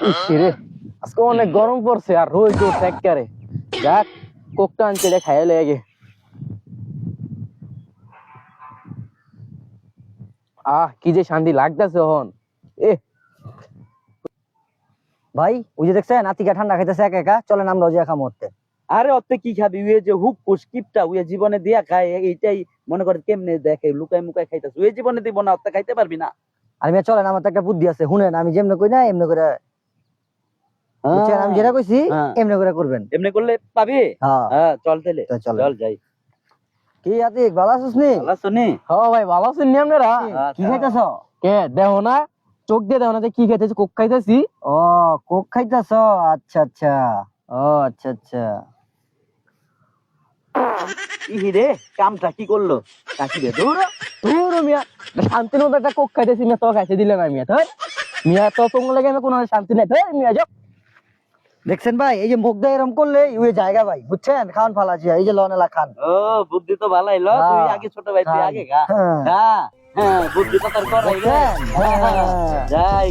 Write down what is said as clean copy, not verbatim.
ইসরে আজকে অনেক গরম পড়ছে আর রোজ উঠছে একবারে। যাক কোকটা আনছে রে খাইয়া লেগে। কি যে শান্তি লাগতেছে হন। এ ভাই ওই যে দেখছেন নাতিকা ঠান্ডা খাইতেছে একা একা, চলেন আমরা ওই যে একা মরতে। আরে অতে কি খাবি ওই যে হুক কুস্কিপটা ওই জীবনে দিয়া খায় এইটাই মনে করে কেমনে দেখে লুকাই মুকাই খাইতাছে ওই জীবনে দিব না অতে খাইতে পারবি না। আর মেয়ে চলেন, আমার তো একটা বুদ্ধি আছে, শুনেন আমি যেমনে কই না এমনি করে, বুঝছেন? আমি যেটা কইছি এমনি করে করবেন। এমনি করলে পাবি। হ্যাঁ হ্যাঁ চল তাইলে চলেন। চল যাই। কি আতিক ভালো আছিস নি? ভালো শুনি। হ্যাঁ ভাই ভালো আছেন নি আপনারা? কি খাইতেছ? কে দেখো না, চোখ দিয়ে দেখো না যে কি খাইতেছি, কোক খাইতেছি। ও কোক খাইতেছ, আচ্ছা আচ্ছা। ও আচ্ছা আচ্ছা। ইহি রে কামটা কি করলো কাকি রে দূর। তোর মিয়া শান্তির মতো একটা কোক খাইতেছি, মিয়া তো খাইতে দিলে না মিয়া। ধর মিয়া তো তোমার লাগে আমি কোনো শান্তি নাই। ধর মিয়া যাও। দেখছেন ভাই এই যে মুখ দিয়ে এরকম করলে ওই জায়গা ভাই, বুঝছেন? খাওয়ান ফালাছি এই যে লনেলা খান। ও বুদ্ধি তো ভালোই লো তুই আগে ছোট ভাই তুই আগে খা। হ্যাঁ হ্যাঁ বুদ্ধি তো তোর করাই রে। যাই